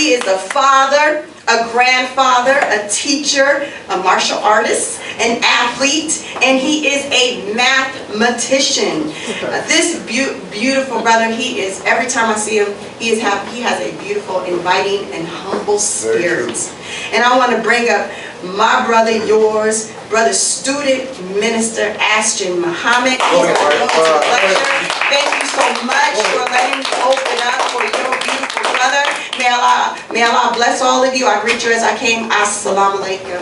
He is a father, a grandfather, a teacher, a martial artist, an athlete, and he is a mathematician. This beautiful brother, he is, every time I see him, he has a beautiful, inviting, and humble spirit. And I want to bring up my brother, yours, brother student minister Ashton Muhammad. He's going to go to the lecture. Thank you so much for letting me open up for your beautiful brother. May Allah bless all of you. I greet you as I came. Assalamu alaikum.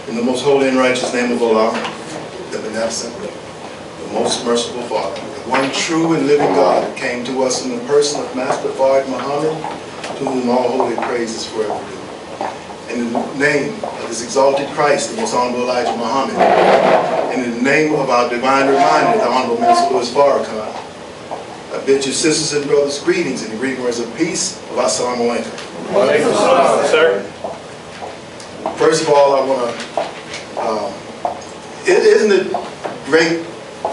In the most holy and righteous name of Allah, the beneficent, the most merciful Father, the one true and living God that came to us in the person of Master Fard Muhammad, to whom all holy praise is forever due. In the name of this exalted Christ, the most honorable Elijah Muhammad, and in the name of our divine reminder, the Honorable Minister Louis Farrakhan, I bid you sisters and brothers greetings and greeting words of peace of Assalamu alaikum. Wa alaikum salam, sir. First of all, I want to, isn't it great,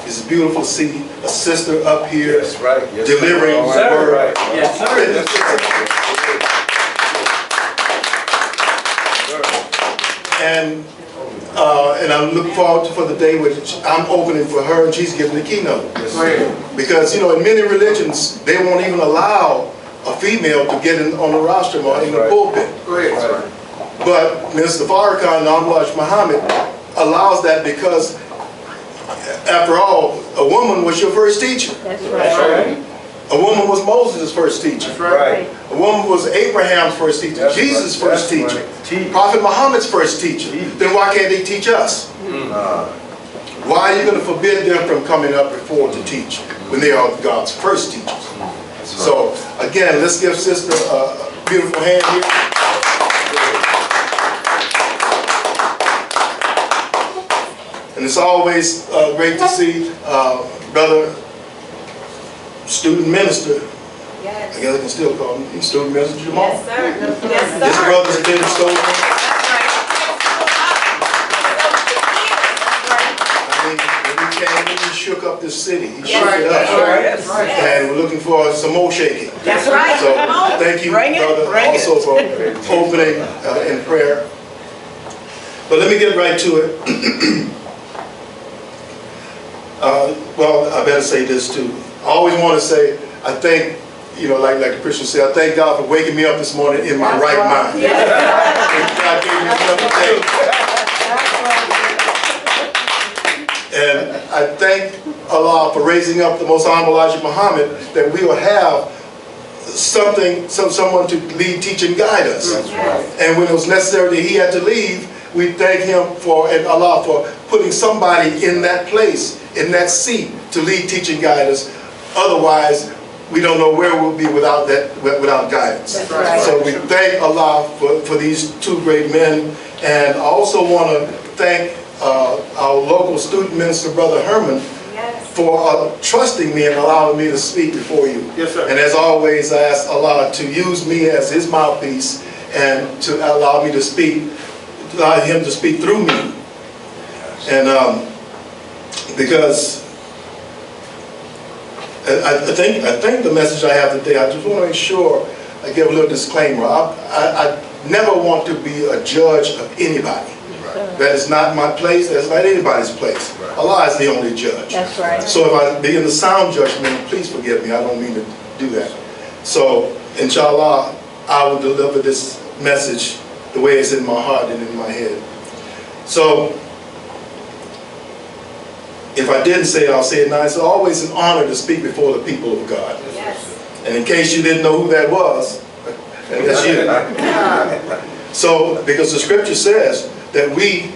it's beautiful to see a sister up here delivering the word. Right. Yes, sir. And I'm looking forward for the day when I'm opening for her and she's giving the keynote. Because, you know, in many religions, they won't even allow a female to get on the rostrum or in the pulpit. But Mr. Farrakhan and Honorable Muhammad allows that because, after all, a woman was your first teacher. That's right. A woman was Moses' first teacher. That's right. A woman was Abraham's first teacher, That's Jesus' right. first That's teacher, right. Prophet Muhammad's first teacher. Then why can't they teach us? Why are you going to forbid them from coming up before to teach when they are God's first teachers? So, again, let's give Sister a beautiful hand here. And it's always great to see Brother Student Minister, Yes. I guess I can still call him Student Minister Jamal. Yes, sir. Yes, sir. His brothers have been so, I mean, when he came, he shook up this city. He shook it up. That's right. And we're looking for some more shaking. That's right. So thank you, brother, also for opening in prayer. But let me get right to it. Well, I better say this too. I always want to say, I thank, you know, like the Christians say, I thank God for waking me up this morning in my right mind. God gave me another day. And I thank Allah for raising up the most honorable Elijah Muhammad, that we will have someone to lead, teach, and guide us. And when it was necessary that he had to leave, we thank him and Allah for putting somebody in that place, in that seat, to lead, teach, and guide us. Otherwise, we don't know where we'll be without guidance. So we thank Allah for these two great men, and I also want to thank our local student minister, Brother Herman, for trusting me and allowing me to speak before you. Yes, sir. And as always, I ask Allah to use me as his mouthpiece and to allow me to speak, allow him to speak through me. And because I think the message I have today, I just want to make sure I give a little disclaimer. I never want to be a judge of anybody. That is not my place. That's not anybody's place. Allah is the only judge. That's right. So if I begin to sound judgmental, please forgive me. I don't mean to do that. So, inshallah, I will deliver this message the way it's in my heart and in my head. So, if I didn't say it, I'll say it now. It's always an honor to speak before the people of God. Yes. And in case you didn't know who that was, that's you. So, because the scripture says that we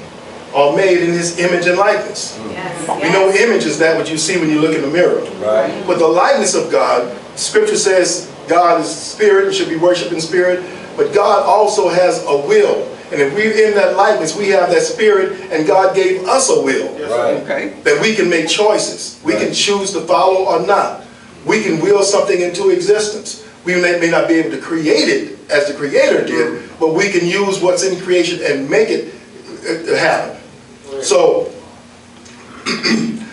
are made in his image and likeness. Yes. We know image is that what you see when you look in the mirror. Right. But the likeness of God, scripture says God is spirit and should be worshipped in spirit, but God also has a will. And if we're in that likeness, we have that spirit, and God gave us a will. Right. That we can make choices. We can choose to follow or not. We can will something into existence. We may not be able to create it as the Creator did, but we can use what's in creation and make it happen. So,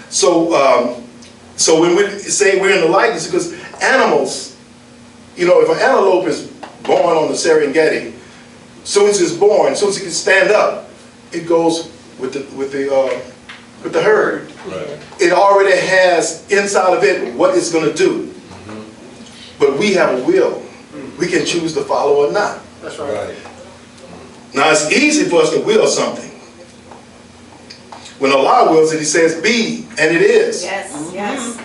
so when we say we're in the likeness, because animals, you know, if an antelope is born on the Serengeti, as soon as it's born, as soon as it can stand up, it goes with the herd. Right. It already has inside of it what it's going to do. But we have a will. We can choose to follow or not. That's right. Now it's easy for us to will something. When Allah wills it, He says be, and it is. Yes, yes.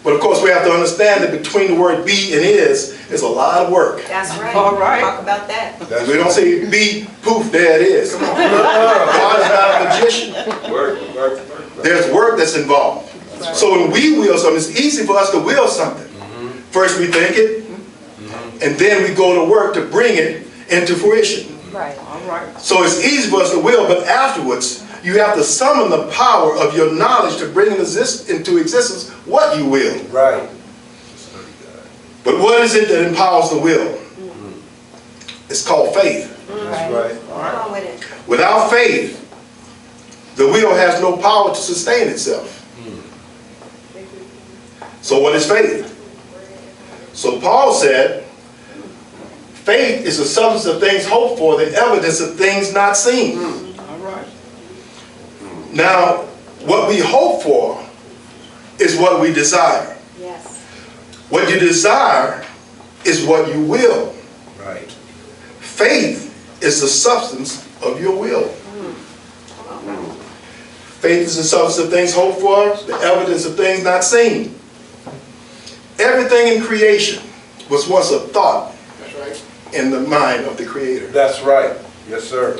But of course we have to understand that between the word be and is a lot of work. That's right. All right. Talk about that. We don't say be, poof, there it is. God is not a magician. Work. There's work that's involved. So when we will something, it's easy for us to will something. First we think it, and then we go to work to bring it into fruition. Right. All right. So it's easy for us to will, but afterwards, you have to summon the power of your knowledge to bring into existence what you will. Right. But what is it that empowers the will? It's called faith. That's right. Come on with it. Without faith, the will has no power to sustain itself. So what is faith? So Paul said, faith is the substance of things hoped for, the evidence of things not seen. All right. Now, what we hope for is what we desire. Yes. What you desire is what you will. Right. Faith is the substance of your will. Faith is the substance of things hoped for, the evidence of things not seen. Everything in creation was once a thought in the mind of the Creator. That's right. Yes, sir.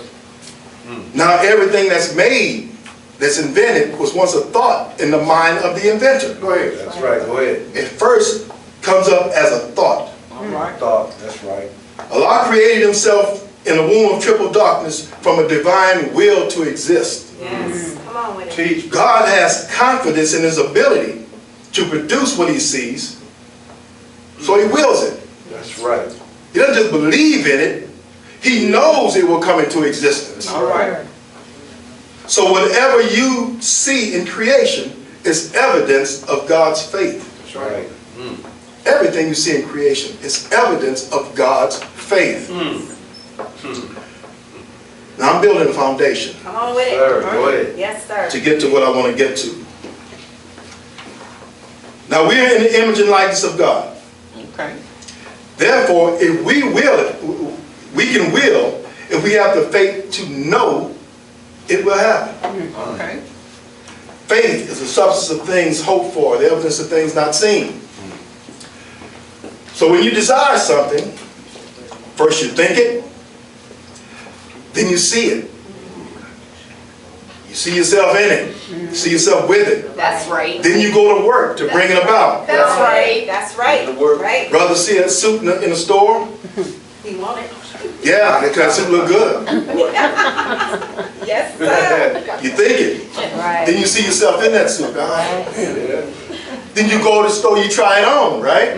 Now everything that's made, that's invented, was once a thought in the mind of the inventor. Go ahead. That's right. Go ahead. It first comes up as a thought. All right. Thought. That's right. Allah created Himself in a womb of triple darkness from a divine will to exist. Yes. Come on with it. Teach. God has confidence in His ability to produce what He sees, so He wills it. That's right. He doesn't just believe in it, He knows it will come into existence. All right. So whatever you see in creation is evidence of God's faith. That's right. Everything you see in creation is evidence of God's faith. Now I'm building a foundation Come on with it. Sir, go ahead. Yes, sir. to get to what I want to get to. Now we're in the image and likeness of God. Okay. Therefore, if we will it, we can will if we have the faith to know it will happen. Okay. Faith is the substance of things hoped for, the evidence of things not seen. So when you desire something, first you think it, then you see it. You see yourself in it. You see yourself with it. That's right. Then you go to work to bring it about. That's right. That's right. The work. Right. Brother see a suit in the store? He want it. Yeah, because it look good. Yes, sir. You think it. Right. Then you see yourself in that suit. Yeah. Then you go to the store, you try it on, right?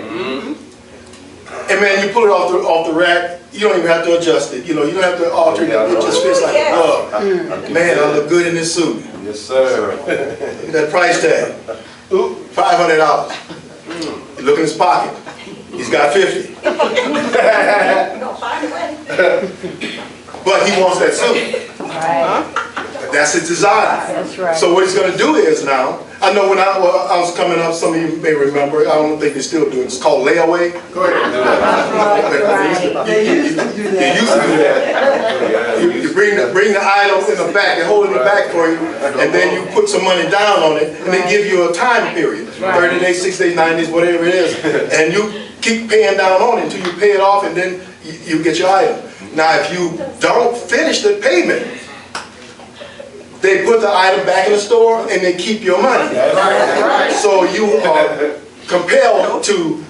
And man, you pull it off the rack. You don't even have to adjust it. You know, you don't have to alter it. It just fits like a glove. Man, I look good in this suit. Yes, sir. Look at that price tag. Ooh, $500. You look in his pocket. He's got 50. You gonna find a way. But he wants that suit. Right. That's his desire. That's right. So what he's going to do is now, I know when I was coming up, some of you may remember, I don't think they still do it. It's called layaway. Go ahead. You used to do that. You bring the item in the back, they hold it in the back for you, and then you put some money down on it, and they give you a time period, 30 days, 6 days, 9 days, whatever it is, and you keep paying down on it until you pay it off, and then you get your item. Now, if you don't finish the payment, they put the item back in the store and they keep your money. So you are compelled to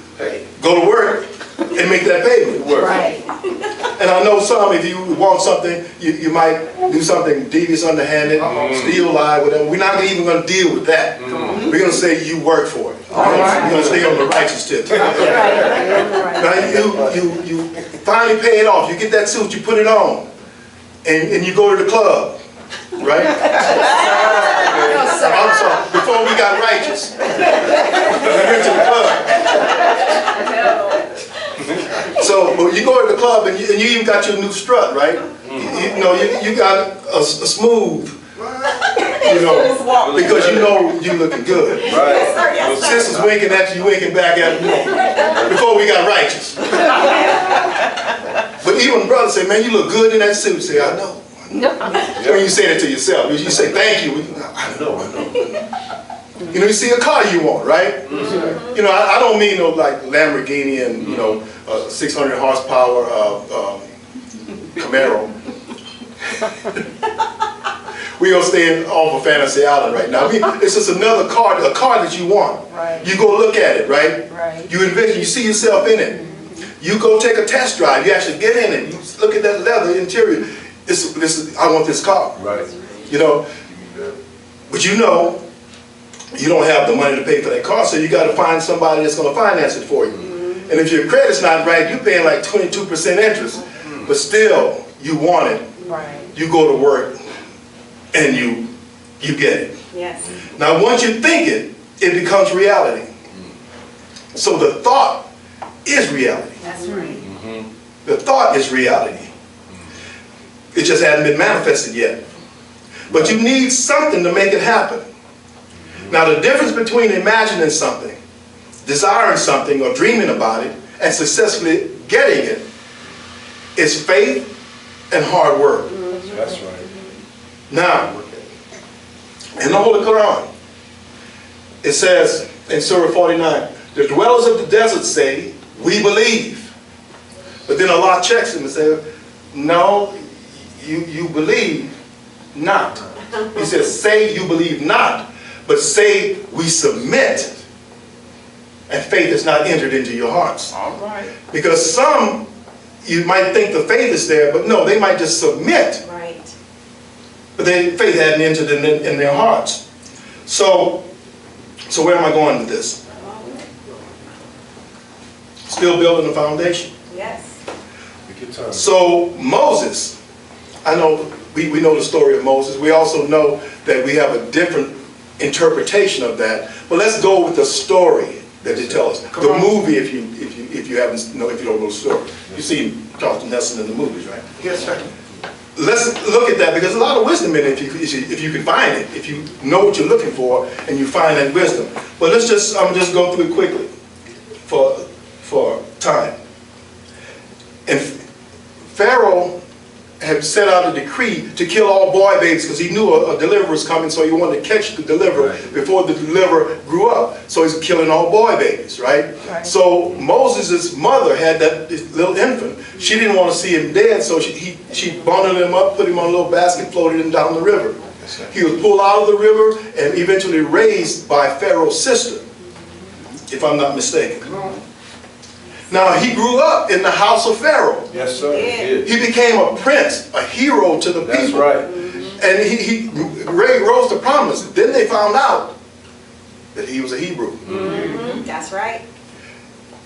go to work and make that payment. Right. And I know some, if you want something, you might do something devious, underhanded, steal, lie, whatever. We're not even going to deal with that. We're going to say you work for it. We're going to stay on the righteous tip. Now you finally pay it off. You get that suit, you put it on, and you go to the club. right? I'm sorry, before we got righteous. We went to the club. So but you go to the club and you even got your new strut, right? You got a smooth, because you looking good. Right. Sisters winking at you, winking back at you before we got righteous. But even brothers say, man, you look good in that suit. Say, I know. When you say that to yourself, you say, thank you. I know. You see a car you want, right? I don't mean no like Lamborghini and 600 horsepower Camaro. We're gonna stay off of Fantasy Island right now. It's just another car, a car that you want. Right. You go look at it, right? You envision, you see yourself in it. You go take a test drive. You actually get in it. You look at that leather interior. I want this car. Right. But you don't have the money to pay for that car, so you got to find somebody that's going to finance it for you. And if your credit's not right, you're paying like 22% interest. But still, you want it. Right. You go to work, and you get it. Yes. Now, once you think it, it becomes reality. So the thought is reality. That's right. The thought is reality. It just hasn't been manifested yet. But you need something to make it happen. Now, the difference between imagining something, desiring something, or dreaming about it, and successfully getting it is faith and hard work. That's right. Now, in the Holy Quran, it says in Surah 49, the dwellers of the desert say, we believe. But then Allah checks them and says, no, you believe not. He says, say you believe not, but say we submit. And faith is not entered into your hearts. All right. Because some, you might think the faith is there, but no, they might just submit. Right. But faith hadn't entered in their hearts. So where am I going with this? Still building the foundation. Yes. So Moses, I know we know the story of Moses. We also know that we have a different interpretation of that. But let's go with the story that they tell us. The movie, if you don't know the story. You see Charlton Heston in the movies, right? Yes, sir. Let's look at that, because there's a lot of wisdom in it if you can find it, if you know what you're looking for and you find that wisdom. But I'm just go through it quickly for time. And Pharaoh had set out a decree to kill all boy babies because he knew a deliverer was coming, so he wanted to catch the deliverer before the deliverer grew up. So he's killing all boy babies, right? So Moses' mother had that little infant. She didn't want to see him dead, so she bundled him up, put him on a little basket, floated him down the river. He was pulled out of the river and eventually raised by Pharaoh's sister, if I'm not mistaken. Now, he grew up in the house of Pharaoh. Yes, sir. He became a prince, a hero to the people. That's right. And he rose to prominence. Then they found out that he was a Hebrew. That's right.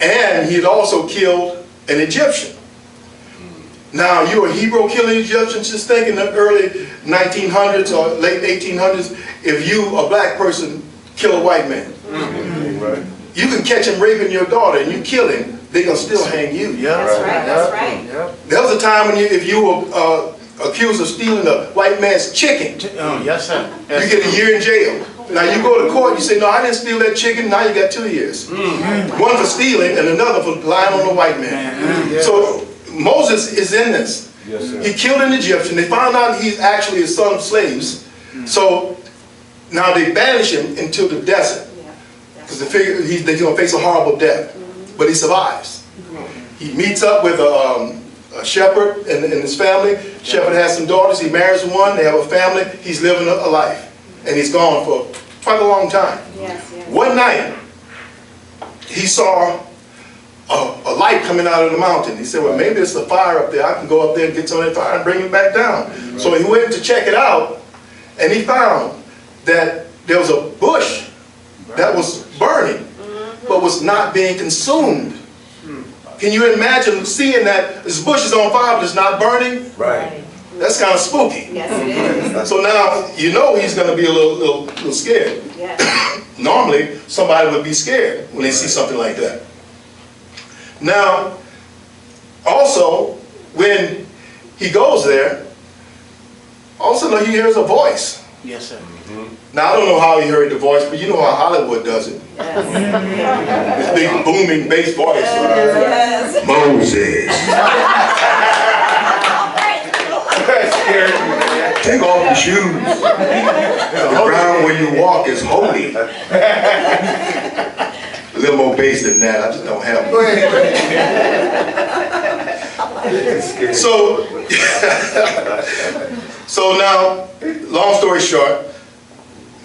And he had also killed an Egyptian. Now, you're a Hebrew killing Egyptians, just think in the early 1900s or late 1800s, if you, a black person, kill a white man. Right. You can catch him raping your daughter and you kill him, they're going to still hang you. That's right. That's right. There was a time when if you were accused of stealing a white man's chicken, Yes, sir. you get a year in jail. Now you go to court, you say, no, I didn't steal that chicken, now you got 2 years. One for stealing and another for lying on the white man. So Moses is in this. Yes, sir. He killed an Egyptian. They found out he's actually a son of slaves. So now they banish him into the desert. Because they figure he's going to face a horrible death. But he survives. He meets up with a shepherd and his family. Shepherd has some daughters. He marries one. They have a family. He's living a life. And he's gone for quite a long time. One night, he saw a light coming out of the mountain. He said, well, maybe it's a fire up there. I can go up there and get some of that fire and bring it back down. So he went to check it out, and he found that there was a bush that was burning, but was not being consumed. Can you imagine seeing that this bush is on fire, but it's not burning? Right. That's kind of spooky. Yes, it is. So now you know he's going to be a little scared. Yes. Normally, somebody would be scared when they see something like that. Now, also, when he goes there, all of a sudden he hears a voice. Yes, sir. Now, I don't know how he heard the voice, but you know how Hollywood does it. This big booming bass voice. Yes. Moses, take off your shoes. The ground where you walk is holy. A little more bass than that, I just don't have it. So now, long story short,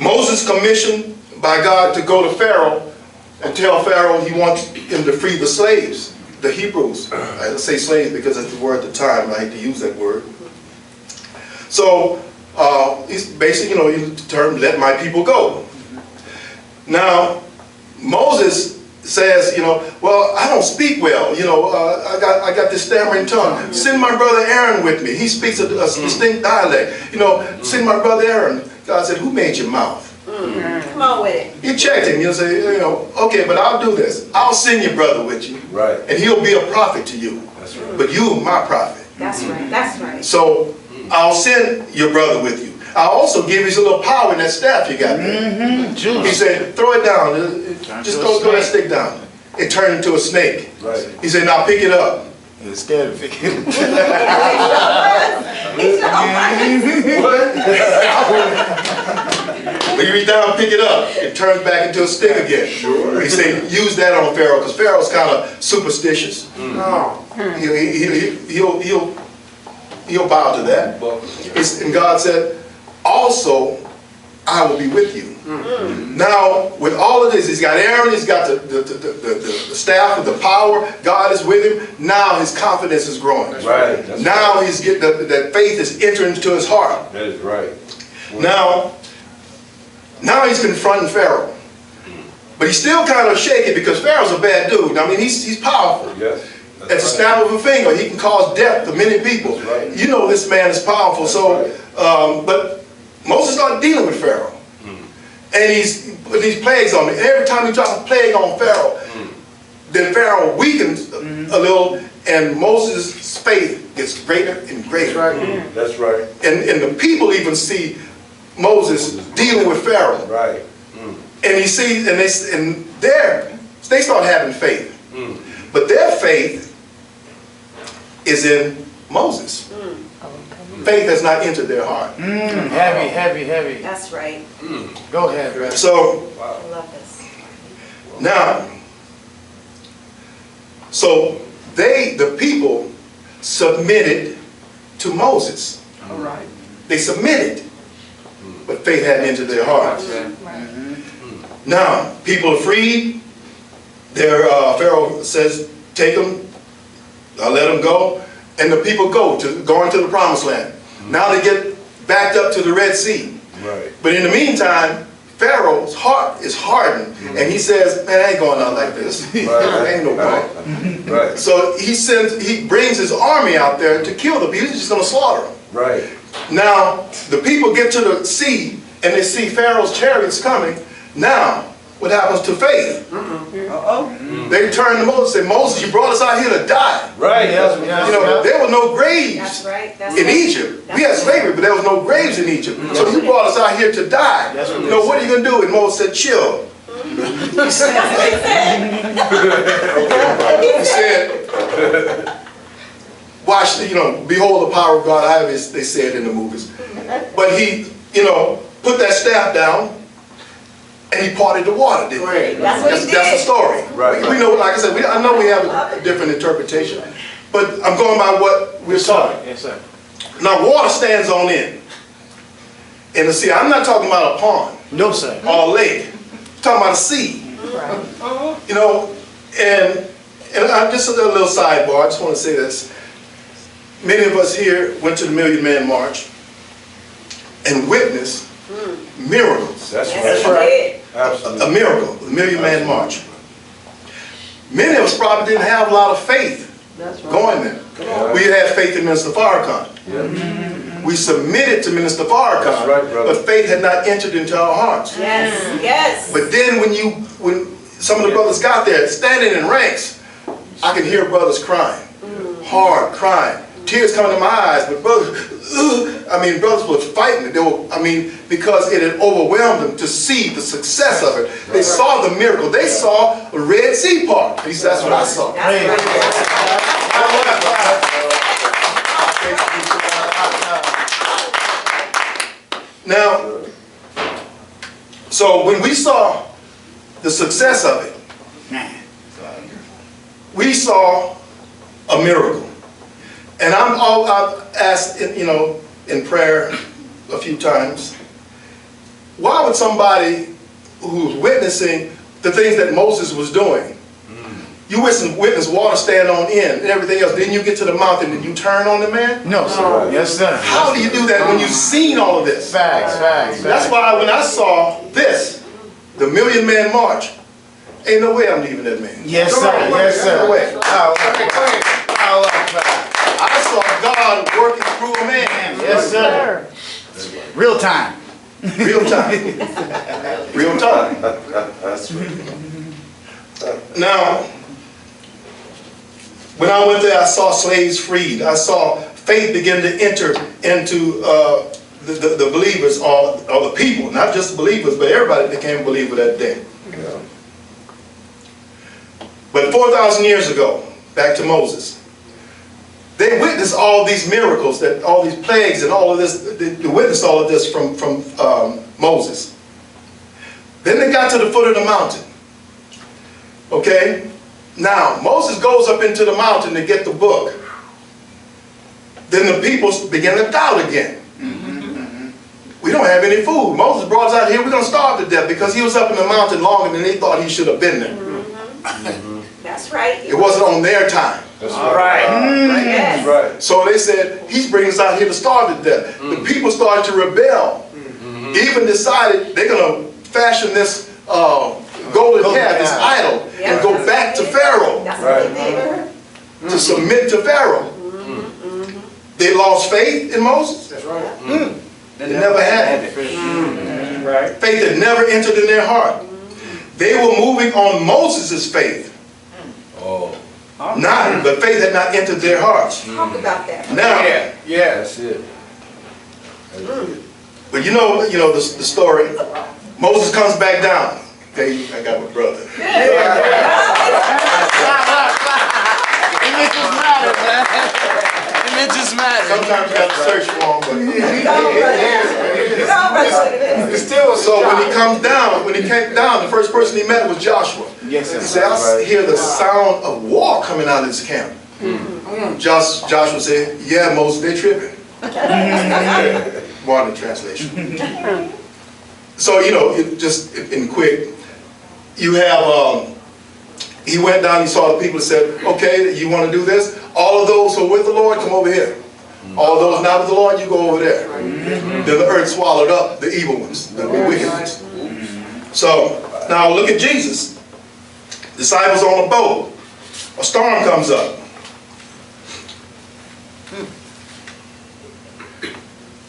Moses commissioned by God to go to Pharaoh and tell Pharaoh he wants him to free the slaves, the Hebrews. I say slaves because that's the word at the time. I hate to use that word. So he's basically, used the term, let my people go. Now, Moses says, well, I don't speak well. I got this stammering tongue. Send my brother Aaron with me. He speaks a distinct dialect. Send my brother Aaron. God said, who made your mouth? Come on with it. You checked him. You'll say, okay, but I'll do this. I'll send your brother with you. Right. And he'll be a prophet to you. That's right. But you are my prophet. That's right. That's right. So I'll send your brother with you. I'll also give you a little power in that staff you got there. He said, throw it down. Just throw that stick down. It turned into a snake. Right. He said, now pick it up. Instead of picking. When you reach down and pick it up, it turns back into a stick again. Sure. He said, use that on Pharaoh, because Pharaoh's kind of superstitious. He'll bow to that. And God said, also, I will be with you. Now, with all of this, he's got Aaron, he's got the staff with the power, God is with him. Now his confidence is growing. Right. Now he's getting that faith is entering into his heart. That is right. Now he's confronting Pharaoh. But he's still kind of shaky because Pharaoh's a bad dude. I mean, he's powerful. Yes. At the snap of a finger, he can cause death to many people. Right. You know this man is powerful. But Moses started dealing with Pharaoh. And he's putting these plagues on him. And every time he drops a plague on Pharaoh, then Pharaoh weakens a little, and Moses' faith gets greater and greater. That's right. And the people even see Moses dealing with Pharaoh. Right. And he sees, and they start having faith. But their faith is in Moses. Faith has not entered their heart. Heavy. That's right. Go ahead, brother. So I love this. now, the people submitted to Moses. All right. They submitted, but faith hadn't entered their hearts. Now, people are freed. Pharaoh says, take them, let them go. And the people go into the promised land. Now they get backed up to the Red Sea. Right. But in the meantime, Pharaoh's heart is hardened. And he says, man, I ain't going out like this. Ain't no point. Right. So he brings his army out there to kill the people. He's just going to slaughter them. Right. Now, the people get to the sea and they see Pharaoh's chariots coming. Now, what happens to faith? They turn to Moses and say, Moses, you brought us out here to die. Right. There were no graves That's right. That's in right. Egypt. That's We had right. slavery, but there was no graves in Egypt. So you brought us out here to die. What are you going to do? And Moses said, chill. He said, watch, behold the power of God, however they say it in the movies. But he, put that staff down and he parted the water, didn't he? That's what he did. That's the story. Right. We know, like I said, I know we have a different interpretation, but I'm going by what we're taught. Yes, sir. Now, water stands on end in the sea. I'm not talking about a pond No, sir. or a lake. I'm talking about a sea. And I'm just a little sidebar. I just want to say this. Many of us here went to the Million Man March and witnessed miracles. That's Yes, right. he did. Absolutely. A miracle, the Million Man March. Many of us probably didn't have a lot of faith going there. Yeah. We had faith in Mr. Farrakhan. Yeah. We submitted to Minister Farrakhan, That's right, brother. but faith had not entered into our hearts. Yes, yes. But then when some of the brothers got there, standing in ranks, I could hear brothers crying, hard crying, tears coming to my eyes. But brothers, brothers were fighting. They were, because it had overwhelmed them to see the success of it. They saw the miracle. They saw the Red Sea part. He said, that's what I saw. Now, so when we saw the success of it, we saw a miracle. And I've asked, in prayer a few times, why would somebody who's witnessing the things that Moses was doing, you witness water stand on end and everything else, then you get to the mountain and you turn on the man? No, sir. Yes, sir. How do you do that when you've seen all of this? Facts. That's why when I saw this, the Million Man March, ain't no way I'm leaving that man. Yes, sir. Yes, sir. No way. I saw God working through a man. Yes, sir. Real time. Real time. Real time. That's right. Now, when I went there, I saw slaves freed. I saw faith begin to enter into the believers or the people, not just believers, but everybody became a believer that day. Yeah. But 4,000 years ago, back to Moses, they witnessed all these miracles, that all these plagues and all of this. They witnessed all of this from Moses. Then they got to the foot of the mountain. Okay? Now, Moses goes up into the mountain to get the book. Then the people begin to doubt again. We don't have any food. Moses brought us out here, we're going to starve to death, because he was up in the mountain longer than they thought he should have been there. That's right. It wasn't on their time. That's right. Yes. That's right. So they said, he's bringing us out here to starve to death. The people started to rebel. Even decided they're going to fashion this golden calf, this idol, and go back to Pharaoh, That's what they did. to submit to Pharaoh. They lost faith in Moses. That's right. They never had it. Right. Faith had never entered in their heart. They were moving on Moses' faith. Oh. But faith had not entered their hearts. Talk about that. Now, Yeah, that's it. but you know the story. Moses comes back down. Okay, I got my brother. Images matter, man. Images matter. Sometimes you got to search for him, It's still so when he comes down, when he came down, the first person he met was Joshua. Yes, He sir. said, I hear the sound of war coming out of this camp. Joshua said, yeah, Moses, they're tripping. Modern translation. So, just in quick, you have, he went down, he saw the people and said, okay, you want to do this? All of those who are with the Lord, come over here. All those not with the Lord, you go over there. Then the earth swallowed up the evil ones, the wicked ones. So, now look at Jesus. Disciples on a boat. A storm comes up.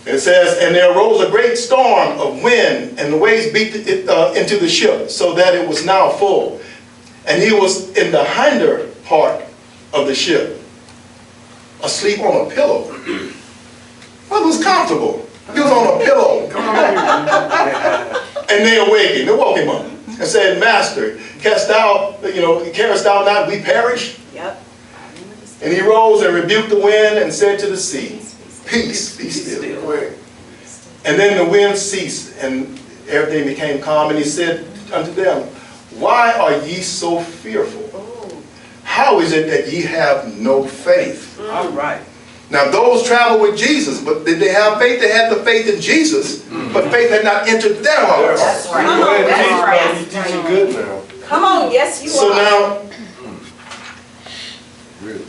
It says, and there arose a great storm of wind, and the waves beat it into the ship, so that it was now full. And he was in the hinder part of the ship, asleep on a pillow. Well, it was comfortable. He was on a pillow. And they awakened. They woke him up and said, Master, carest thou not we perish? Yep. And he rose and rebuked the wind and said to the sea, peace, be still. And then the wind ceased and everything became calm. And he said unto them, why are ye so fearful? How is it that ye have no faith? All right. Now those traveled with Jesus, but did they have faith? They had the faith in Jesus, but faith had not entered their hearts. That's right. Go ahead, That's teach, right. man. You teaching good now. Come on, yes you So are. now, Really.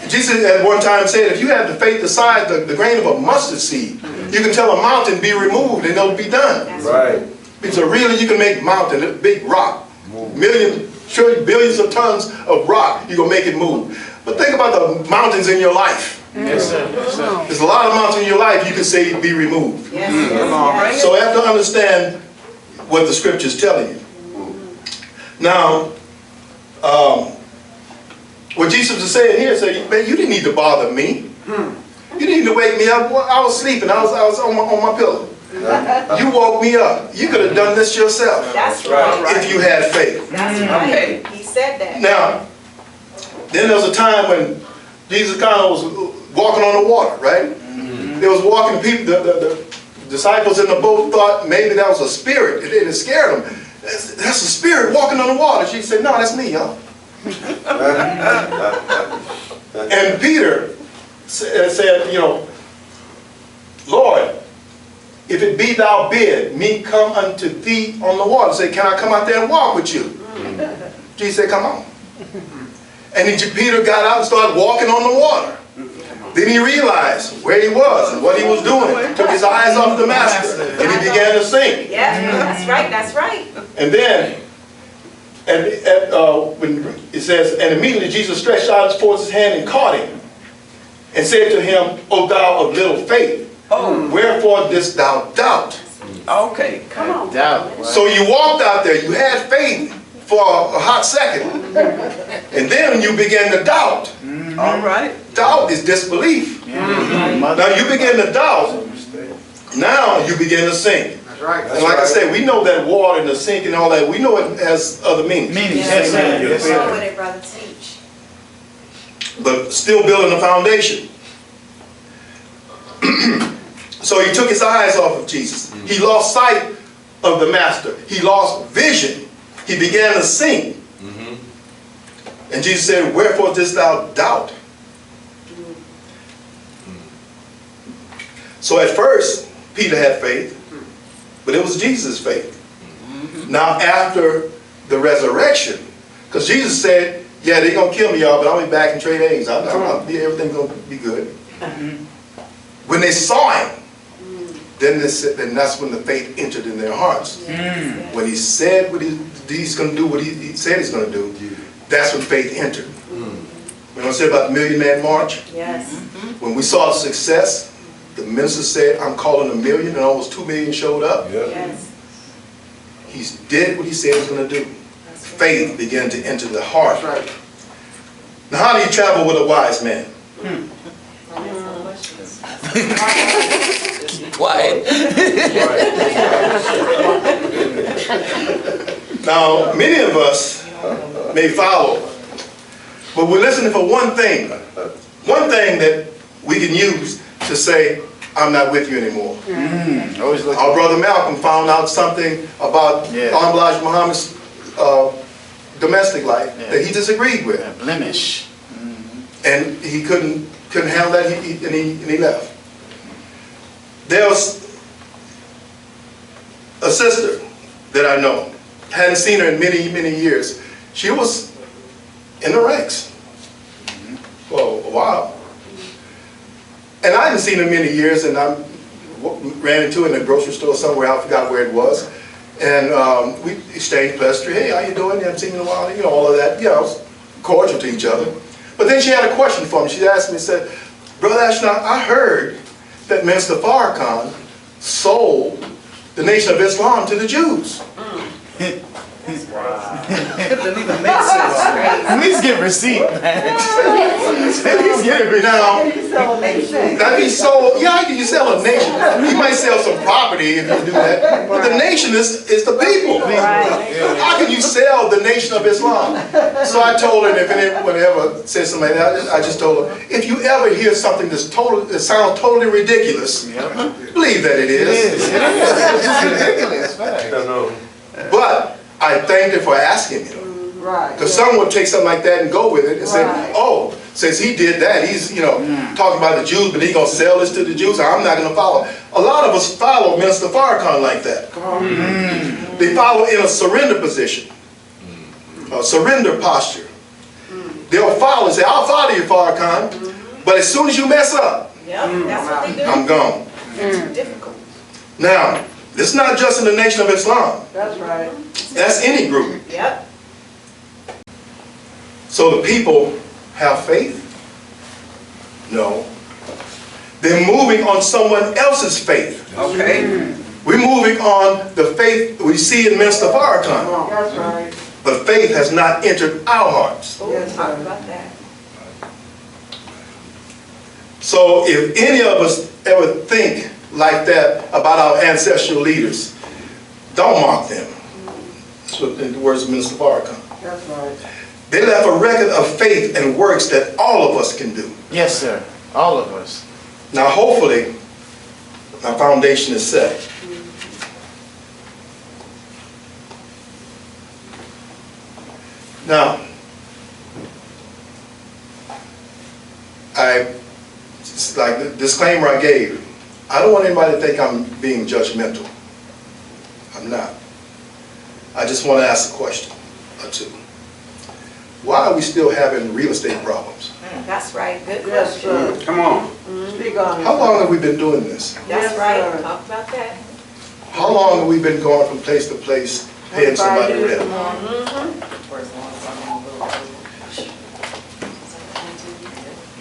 Jesus at one time said, if you have the faith the size, the grain of a mustard seed, you can tell a mountain be removed and it'll be done. That's Right. So really you can make mountain, a big rock, billions of tons of rock, you're going to make it move. But think about the mountains in your life. Yes, sir. Yes, sir. There's a lot of mountains in your life you can say be removed. Yes, yes, So you have to understand what the scripture is telling you. Now, what Jesus is saying here, said, man, you didn't need to bother me. You didn't need to wake me up. I was sleeping. I was on my pillow. You woke me up. You could have done this yourself That's right. if you had faith. That's right. He said that. Now, then there was a time when Jesus kind of was walking on the water, right? There was walking people, the disciples in the boat thought maybe that was a spirit. It scared them. That's a spirit walking on the water. She said, no, that's me, y'all. And Peter said, you know, Lord, if it be thou bid me come unto thee on the water. Say, can I come out there and walk with you? Jesus said, come on. And then Peter got out and started walking on the water. Then he realized where he was and what he was doing. Took his eyes off the master and he began to sink. Yeah, that's right, that's right. And then, when it says, and immediately Jesus stretched out forth his hand and caught him and said to him, O thou of little faith, wherefore didst thou doubt? Okay, come on. Doubt. So you walked out there, you had faith for a hot second, and then you began to doubt. All right. Doubt is disbelief. Now you begin to doubt, now you begin to sink. That's right. And like I said, we know that water and the sink and all that, we know it has other meanings. Yes, sir. Yes, Go sir. with it, brother. Teach. But still building a foundation. So he took his eyes off of Jesus. He lost sight of the master. He lost vision. He began to sink. And Jesus said, wherefore didst thou doubt? So at first, Peter had faith, but it was Jesus' faith. Now after the resurrection, because Jesus said, yeah, they're going to kill me, y'all, but I'll be back in 3 days. Everything's going to be good. When they saw him, then that's when the faith entered in their hearts. When he said what he's going to do, what he said he's going to do, that's when faith entered. When I said about the $1 Million Man March, Yes. when we saw the success, the minister said, I'm calling 1 million, and almost 2 million showed up. Yes. He did what he said he was going to do. Faith began to enter the heart. Now, how do you travel with a wise man? Quiet. Now, many of us may follow, but we're listening for one thing that we can use to say, I'm not with you anymore. Always look. Our brother Malcolm found out something about Elijah Muhammad's domestic life that he disagreed with. A blemish. And he couldn't handle that, and he left. There's a sister that I know, hadn't seen her in many, many years. She was in the ranks for a while. And I hadn't seen her in many years, and I ran into her in a grocery store somewhere, I forgot where it was. And we exchanged pleasantry. Hey, how you doing? You haven't seen me in a while. You know, all of that. You know, cordial to each other. But then she had a question for me. She asked me, said, Brother Ashton, I heard that Minister Farrakhan sold the Nation of Islam to the Jews. It doesn't even make sense. At least get receipt, man. At least get a receipt. Now, that he sold, yeah, you sell a nation. You might sell some property if you do that. But the nation is the people. How can you sell the Nation of Islam? So I told her, and if anyone ever says something like that, I just told her, if you ever hear something that sounds totally ridiculous, believe that it is. It's just ridiculous, man. But I thanked her for asking me. Right. Because someone would take something like that and go with it and say, oh, since he did that, he's, talking about the Jews, but he's going to sell this to the Jews, I'm not going to follow. A lot of us follow Minister Farrakhan like that. They follow in a surrender position, a surrender posture. They'll follow and say, I'll follow you, Farrakhan, but as soon as you mess up, Yep, that's what they do. I'm gone. It's difficult. Now, this is not just in the Nation of Islam. That's right. That's any group. Yep. So the people have faith? No. They're moving on someone else's faith. Okay. We're moving on the faith we see in Minister Farrakhan. That's right. But faith has not entered our hearts. Oh, talk about that. So if any of us ever think like that about our ancestral leaders, don't mock them. That's what the words of Minister Farrakhan. That's right. They left a record of faith and works that all of us can do. Yes, sir. All of us. Now hopefully, our foundation is set. Now, it's like the disclaimer I gave, I don't want anybody to think I'm being judgmental. I'm not. I just want to ask a question or two. Why are we still having real estate problems? That's right, good Yes, question. sir. Come on. Speak on it. How long have we been doing this? That's Yes, right, sir. talk about that. How long have we been going from place to place paying somebody rent?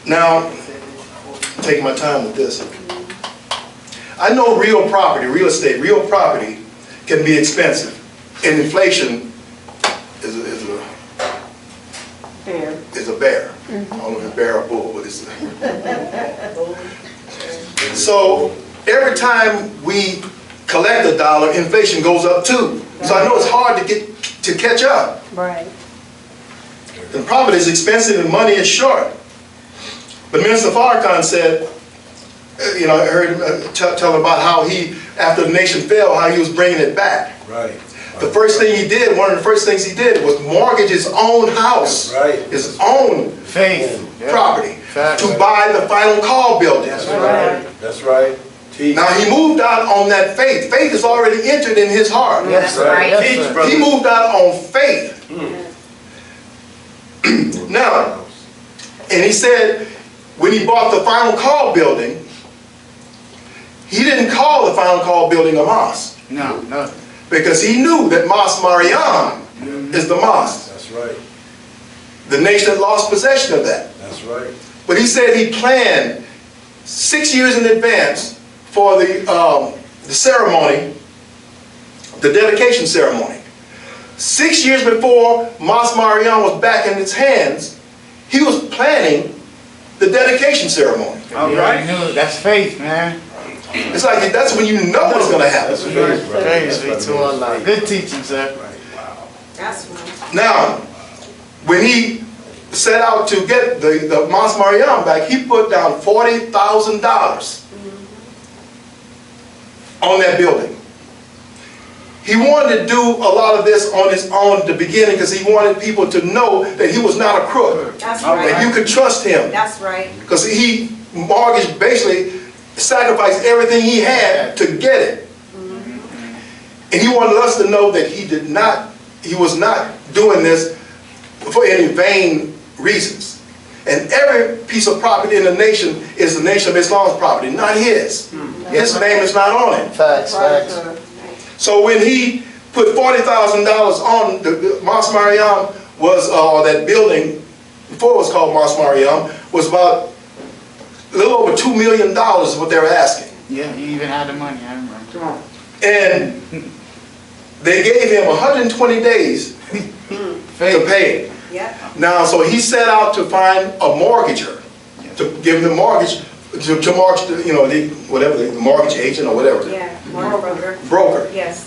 Now, I'm taking my time with this. I know real property, real estate, real property can be expensive. And inflation is a bear. I don't know if it's bear or bull, but it's So every time we collect a dollar, inflation goes up too. So I know it's hard to catch up. Right. And property is expensive and money is short. But Minister Farrakhan said, I heard him tell about how he, after the nation fell, how he was bringing it back. Right. The first thing he did, one of the first things he did was mortgage his own house, Right. his own Faith. Yeah. property, Facts. to buy the final call building. That's right. That's right. Teach. Now he moved out on that faith. Faith is already entered in his heart. Yes, sir. Right. Yes, Teach, sir. brother. He moved out on faith. Now, and he said when he bought the final call building, he didn't call the final call building a mosque No, no. because he knew that Mosque Mariam is the mosque. That's right. The nation had lost possession of that. That's right. But he said he planned 6 years in advance for the ceremony, the dedication ceremony. 6 years before Mosque Mariam was back in its hands, he was planning the dedication ceremony. All right. That's faith, man. It's like that's when you know it's going to happen. That's right. Praise be to Allah. Good teaching, sir. That's right. Now, when he set out to get the Mosque Mariam back, he put down $40,000 on that building. He wanted to do a lot of this on his own at the beginning because he wanted people to know that he was not a crook. That's That right. you could trust him. That's right. Because he mortgaged, basically sacrificed everything he had to get it. And he wanted us to know that he was not doing this for any vain reasons. And every piece of property in the nation is the Nation of Islam's property, not his. His name is not on it. Facts, facts. So when he put $40,000 on the Mosque Mariam was, that building, before it was called Mosque Mariam, was about a little over $2 million is what they were asking. Yeah, you even had the money, I remember. Come on. And they gave him 120 days to pay it. Yep. Now, so he set out to find a mortgager to give him the mortgage, to mortgage, the mortgage agent or whatever, Yeah. Mortgage broker. broker, Yes.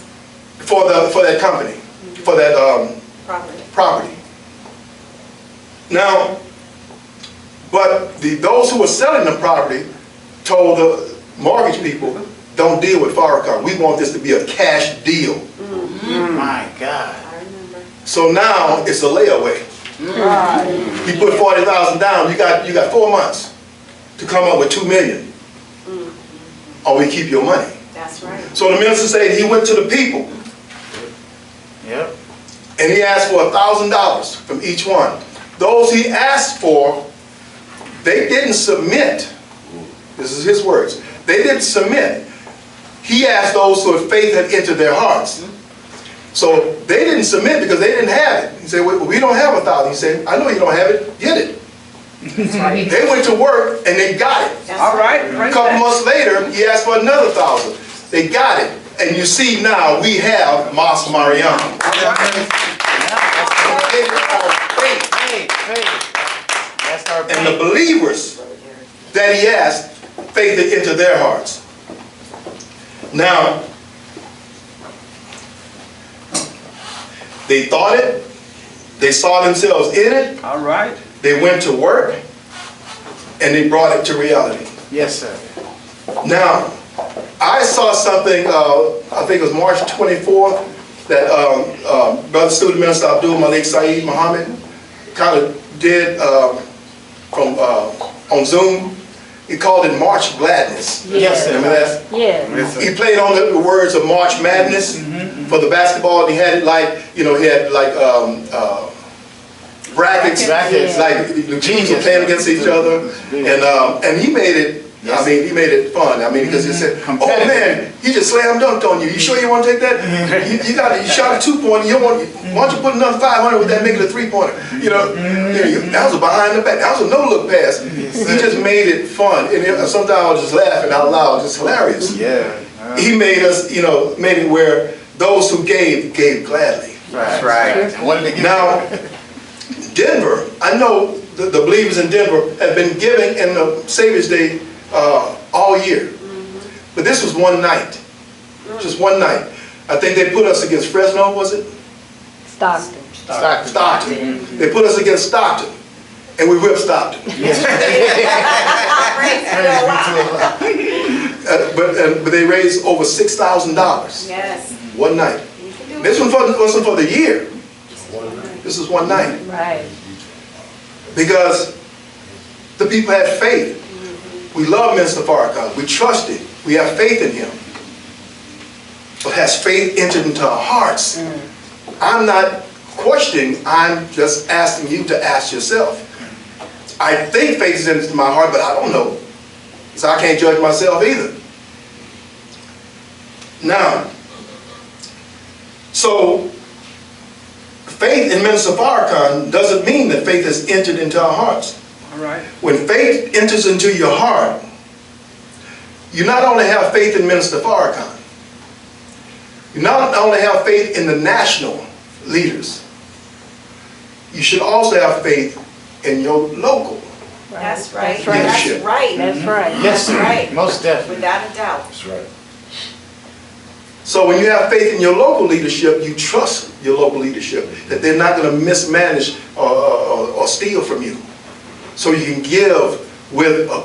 for that company, for that Property. property. Now, but those who were selling the property told the mortgage people, don't deal with Farrakhan. We want this to be a cash deal. My God. I remember. So now it's a layaway. He put $40,000 down. You got 4 months to come up with $2 million, or we keep your money. That's right. So the minister said he went to the people Yep. and he asked for $1,000 from each one. Those he asked for, they didn't submit. This is his words. They didn't submit. He asked those whose faith had entered their hearts. So they didn't submit because they didn't have it. He said, well, we don't have $1,000. He said, I know you don't have it. Get it. They went to work and they got it. All right, A bring couple that. months later, he asked for another 1,000. They got it. And you see now, we have Mas Mariam. Faith, faith. That's our And the faith. believers that he asked, faith it into their hearts. Now, they thought it, they saw themselves in it, All right. they went to work, and they brought it to reality. Yes, sir. Now, I saw something, I think it was March 24th, that Brother Student Minister Abdul Malik Saeed Muhammad kind of did on Zoom. He called it March Gladness. Yes, sir. Remember that? Yeah. Yes, sir. He played on the words of March Madness for the basketball. And he had it like, he had like brackets, Brackets. like the teams were playing against each other, and he made it. I mean, he made it fun. I mean, because he said, "Oh man, he just slam dunked on you. You sure you want to take that? You shot a 2-pointer. Why don't you put another 500 with that, make it a 3-pointer? That was a behind the back. That was a no-look pass. He just made it fun. And sometimes I was just laughing out loud. It's hilarious. Yeah. He made us, made it where those who gave gladly. That's right. I wanted to give Now, Denver, I know the believers in Denver have been giving in the Savior's Day all year. But this was one night. Just one night. I think they put us against Fresno, was it? Stockton. Stockton. They put us against Stockton. And we whipped Stockton. But they raised over $6,000 Yes. one night. You can do This it. one wasn't for the year. This was one night. Right. Because the people had faith. We love Minister Farrakhan. We trust him. We have faith in him. But has faith entered into our hearts? I'm not questioning. I'm just asking you to ask yourself. I think faith is into my heart, but I don't know. So I can't judge myself either. Now, so faith in Minister Farrakhan doesn't mean that faith has entered into our hearts. All right. When faith enters into your heart, you not only have faith in Minister Farrakhan, you not only have faith in the national leaders, you should also have faith in your local. That's right. That's right. That's right. That's right. Yes, sir. Right. Most definitely. Without a doubt. That's right. So when you have faith in your local leadership, you trust your local leadership, that they're not going to mismanage or steal from you. So you can give with a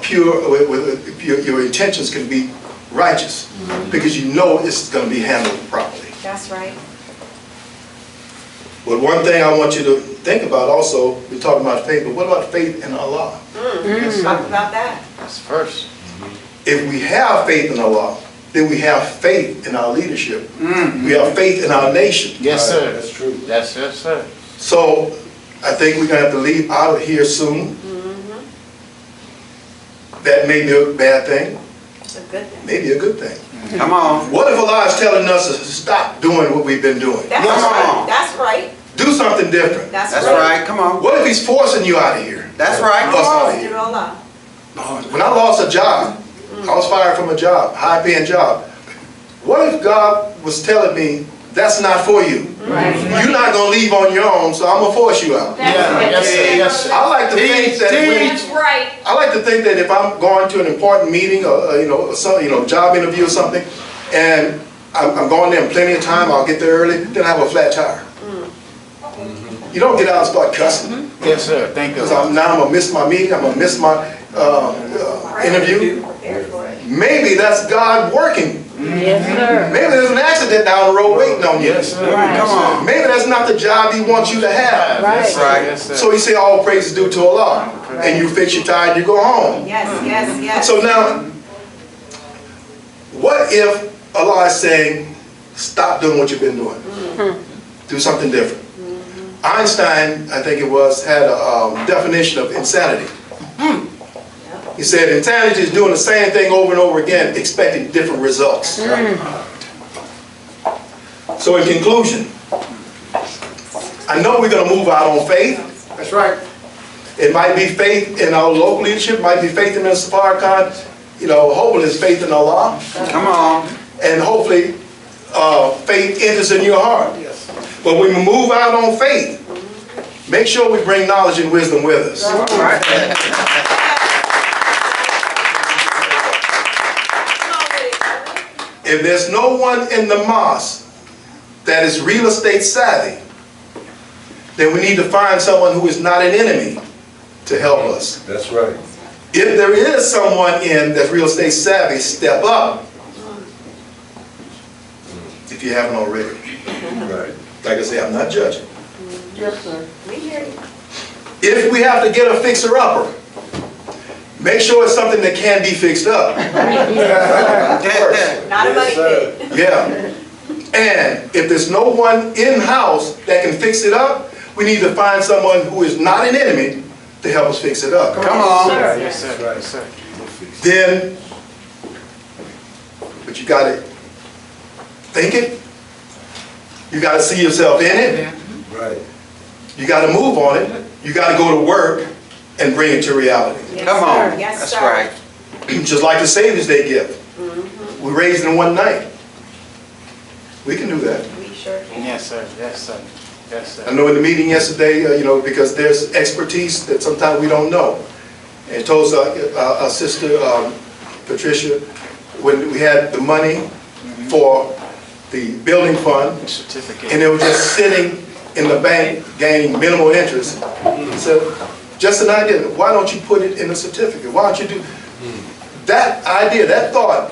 your intentions can be righteous, because you know it's going to be handled properly. That's right. But one thing I want you to think about also, we're talking about faith, but what about faith in Allah? Let's talk about that. That's first. If we have faith in Allah, then we have faith in our leadership. We have faith in our nation. Yes, sir. That's true. Yes, yes, sir. So I think we're going to have to leave out of here soon. That may be a bad thing, It's a good thing. maybe a good thing. Come on. What if Allah is telling us to stop doing what we've been doing? That's Come right. on. That's right. Do something different. That's That's right. right. Come on. What if He's forcing you out of here? That's right. Us out of Do here. Allah. When I lost a job, I was fired from a job, high-paying job. What if God was telling me, that's not for you? You're not going to leave on your own, so I'm going to force you out. Yeah, yes, sir. Yes, sir. I like to think that That's right. I like to think that if I'm going to an important meeting or job interview or something, and I'm going there in plenty of time, I'll get there early, then I have a flat tire. You don't get out and start cussing, Yes, sir. Thank you. because now I'm going to miss my meeting, I'm going to miss my interview. Prepared for it. Maybe that's God working. Yes, sir. Maybe there's an accident down the road waiting on you. Yes, sir. Right. Come on. Maybe that's not the job He wants you to have. Yes, sir. Right. Yes, sir. So He said all praise is due to Allah. And you fix your tire and you go home. Yes, yes, yes. So now, what if Allah is saying, stop doing what you've been doing? Do something different. Einstein, I think it was, had a definition of insanity. He said insanity is doing the same thing over and over again, expecting different results. So in conclusion, I know we're going to move out on faith. That's right. It might be faith in our local leadership, might be faith in Mr. Farrakhan. Hopefully it's faith in Allah. Come on. And hopefully faith enters in your heart. But when we move out on faith, make sure we bring knowledge and wisdom with us. If there's no one in the mosque that is real estate savvy, then we need to find someone who is not an enemy to help us. That's right. If there is someone in that's real estate savvy, step up. If you haven't already. Right. Like I say, I'm not judging. Yes, sir. We hear you. If we have to get a fixer-upper, make sure it's something that can be fixed up. First. Not a money pit. Yeah. And if there's no one in-house that can fix it up, we need to find someone who is not an enemy to help us fix it up. Come on. Yes, sir. Yes, sir. Then, but you gotta think it. You gotta see yourself in it. Right. You gotta move on it. You gotta go to work and bring it to reality. Come on. Yes, That's sir. right. Just like the Savior's Day gift. We raised in one night. We can do that. We sure can. Yes, sir. Yes, sir. Yes, I sir. know in the meeting yesterday, because there's expertise that sometimes we don't know. And it told our sister, Patricia, when we had the money for the building fund, Certificate. and it was just sitting in the bank gaining minimal interest. So, just an idea, why don't you put it in a certificate? Why don't you do that idea, that thought?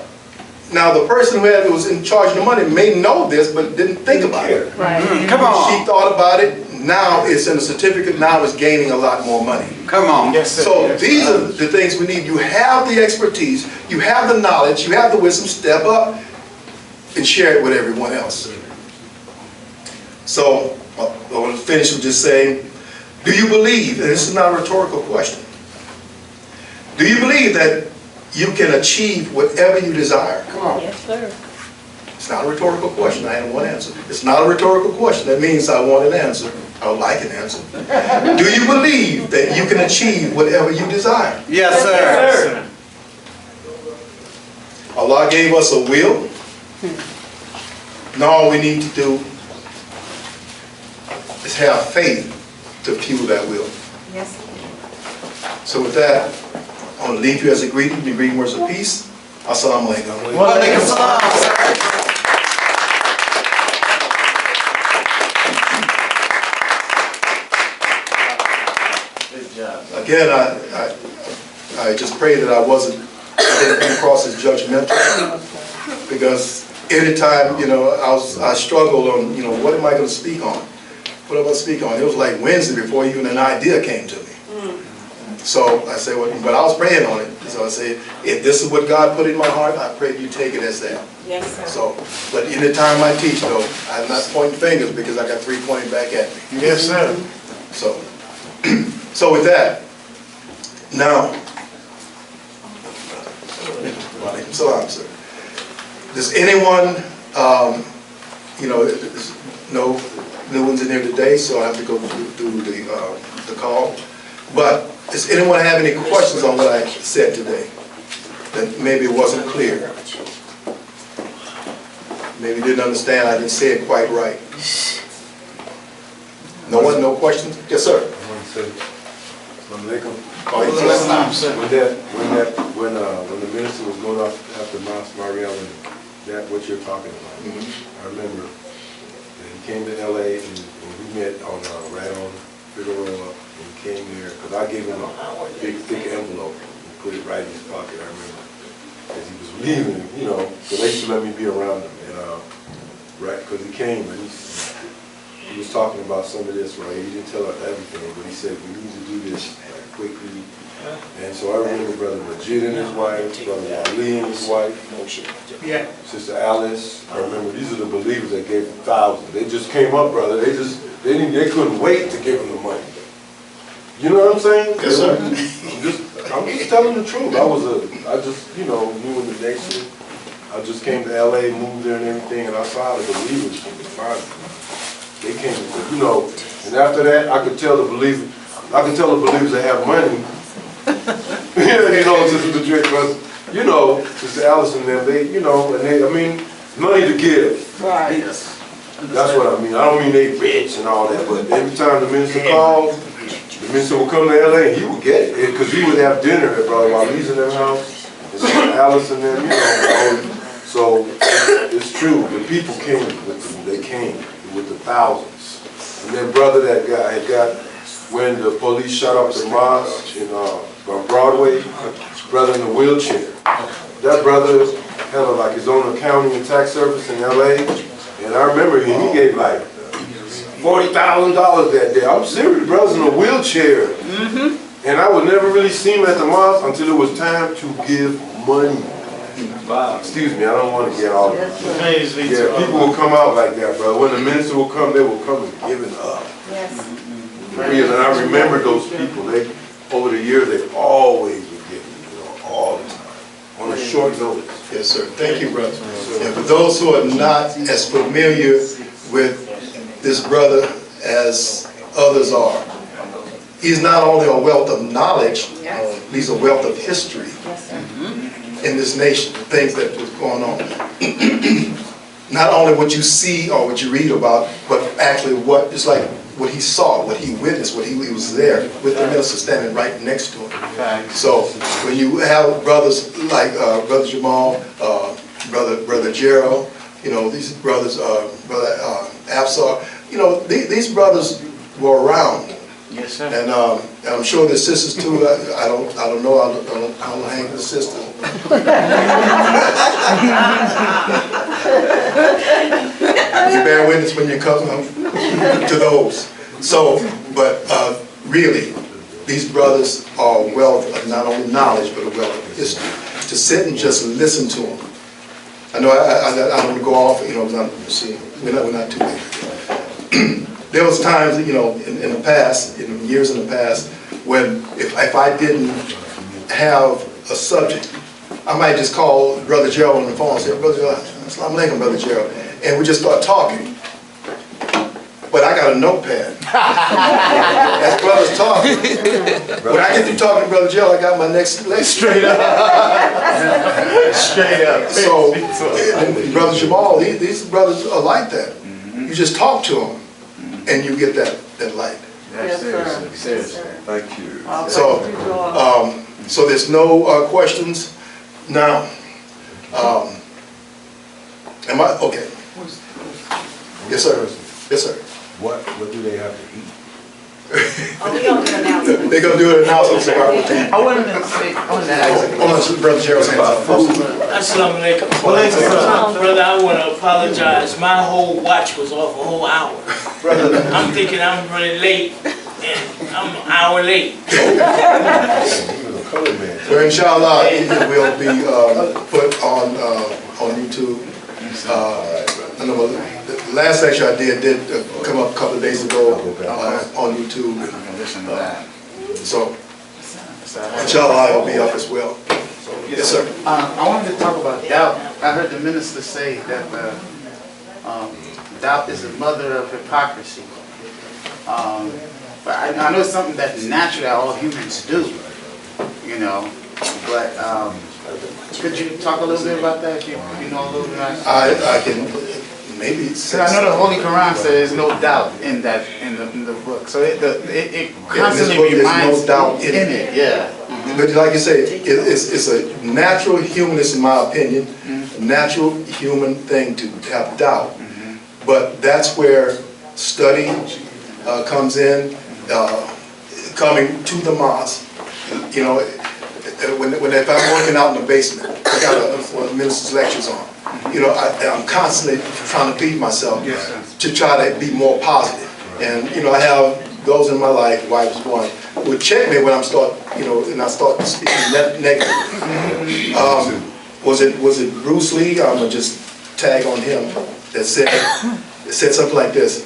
Now, the person who was in charge of the money may know this, but didn't think about it. Right. Come She on. thought about it, now it's in a certificate, now it's gaining a lot more money. Come on. Yes, sir. So Yes, these sir. are the things we need. You have the expertise, you have the knowledge, you have the wisdom, step up and share it with everyone else. So, I want to finish with just saying, do you believe, and this is not a rhetorical question, do you believe that you can achieve whatever you desire? Yes, sir. It's not a rhetorical question, I had one answer. It's not a rhetorical question, that means I want an answer, I would like an answer. Do you believe that you can achieve whatever you desire? Yes, sir. Allah gave us a will. Now all we need to do is have faith to fuel that will. Yes. So with that, I want to leave you as a greeting, the greeting words of peace. Assalamu alaikum. Walaikum salam, sir. Good job. Again, I just pray that I didn't come across as judgmental, because anytime, I struggled on, what am I going to speak on? What am I going to speak on? It was like Wednesday before even an idea came to me. So I said, but I was praying on it. So I said, if this is what God put in my heart, I pray you take it as that. Yes, sir. So, but any time I teach, though, I'm not pointing fingers because I got three pointing back at me. Yes, sir. So, so with that, now, Walaikum salam, sir. Does anyone, there's no new ones in here today, so I have to go through the call. But does anyone have any questions on what I said today that maybe it wasn't clear? Maybe you didn't understand, I didn't say it quite right. No one, no questions? Yes, sir. I want to say, Assalamu alaikum. Salam, sir. When the minister was going off after Mosque Mariam and that what you're talking about, I remember that he came to LA and we met on right on Figueroa, and he came there because I gave him a big thick envelope and put it right in his pocket. I remember as he was leaving, so they used to let me be around him, and right because he came and he was talking about some of this, right? He didn't tell us everything, but he said we need to do this quickly. And so I remember Brother Majid and his wife, Brother Ali and his wife, Sister Alice. I remember these are the believers that gave thousands. They just came up, brother. They couldn't wait to give him the money. You know what I'm saying? Yes, sir. I'm just telling the truth. I just new in the nation. I just came to LA, moved there and everything, and I saw the believers. They came, and after that, I could tell the believers, I can tell the believers they have money. You know, Sister Patricia, but, you know, Sister Allison, them, they, you know, and they, I mean, money to give. Right. That's what I mean. I don't mean they rich and all that, but every time the minister calls, the minister will come to LA and he would get it, because he would have dinner at Brother Waleed's in their house, and Sister Allison, them, you know. So it's true. The people came with the thousands. And then brother, that guy had got, when the police shot up the mosque in on Broadway, brother in the wheelchair. That brother had like his own accounting and tax service in LA. And I remember he gave like $40,000 that day. I'm serious, brother's in a wheelchair. And I would never really see him at the mosque until it was time to give money. Wow. Excuse me, I don't want to get all yeah, people will come out like that, brother. When the minister will come, they will come and give it up. Yes. And I remember those people. They, over the years, they always would give, you know, all the time, on a short notice. Yes, sir. Thank you, brother. And for those who are not as familiar with this brother as others are, he's not only a wealth of knowledge, he's a wealth of history in this nation, things that was going on. Not only what you see or what you read about, but actually what, it's like what he saw, what he witnessed, what he was there with the minister standing right next to him. So when you have brothers like Brother Jamal, Brother Gerald, you know, these brothers, Brother Absar, you know, these brothers were around. Yes, sir. And I'm sure the sisters too. I don't know. I don't hang with the sisters. You bear witness when you come to those. So, but really, these brothers are a wealth of not only knowledge but a wealth of history. To sit and just listen to them. I know I don't want to go off. You know, we're not too late. There was times, you know, in the past, in years in the past, when if I didn't have a subject, I might just call Brother Gerald on the phone and say, Brother Gerald, Assalamu alaikum, Brother Gerald, and we just start talking. But I got a notepad. As brothers talking. When I get through talking to Brother Gerald, I got my next lecture. Straight up. Straight up. So, Brother Jamal, these brothers are like that. You just talk to them, and you get that light. Yes, sir. Yes, sir. Thank you. So there's no questions now. Am I okay? Yes, sir. Yes, sir. What do they have to eat? Oh, we don't do announcements. They're gonna do an announcement. I wanted to say, I wanted to ask. Hold on, Brother Gerald's hands up. Assalamu alaikum. Brother, I want to apologize. My whole watch was off a whole hour. I'm thinking I'm running late, and I'm an hour late. Well, inshallah, it will be put on YouTube. I know the last lecture I did come up a couple of days ago on YouTube. Listen to that. So, inshallah, it will be up as well. Yes, sir. I wanted to talk about doubt. I heard the minister say that doubt is the mother of hypocrisy. But I know it's something that's natural that all humans do, you know. But could you talk a little bit about that? If you know a little bit about that? I can maybe. So I know the Holy Quran says there's no doubt in that in the book. So it constantly reminds no doubt in it. Yeah. But like you say, it's a natural human, in my opinion, natural human thing to have doubt. But that's where study comes in, coming to the mosque. You know, if I'm working out in the basement, I got one of the minister's lectures on. You know, I'm constantly trying to feed myself to try to be more positive. And you know, I have those in my life, wife is one, would check me when I'm and I start speaking negative. Was it Bruce Lee? I'm gonna just tag on him that said something like this: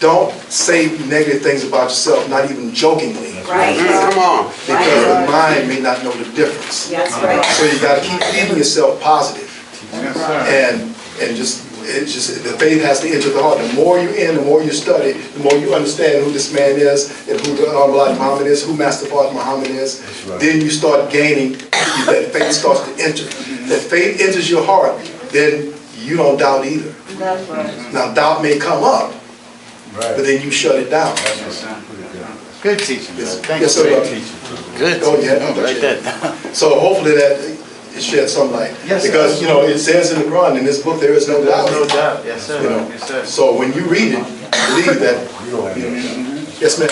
don't say negative things about yourself, not even jokingly. Right. Come on. Because the mind may not know the difference. That's right. So you got to keep feeding yourself positive, Yes, sir. and just It's just, the faith has to enter the heart. The more you're in, the more you study, the more you understand who this man is and who the Elijah Muhammad is, who Master Fard Muhammad is. right. Then you start gaining, that faith starts to enter. That faith enters your heart, then you don't doubt either. That's right. Now doubt may come up, Right. but then you shut it down. Good teaching, brother. Thank Yes, you. sir. Great brother. teaching. Good. Oh, yeah. Write that down. So hopefully that it sheds some light. Yes, sir. Because, you know, it says in the Quran, in this book, there is no doubt. There's no doubt. Yes, sir. You know, Yes, sir. so when you read it, believe that. You don't have no Yes, ma'am.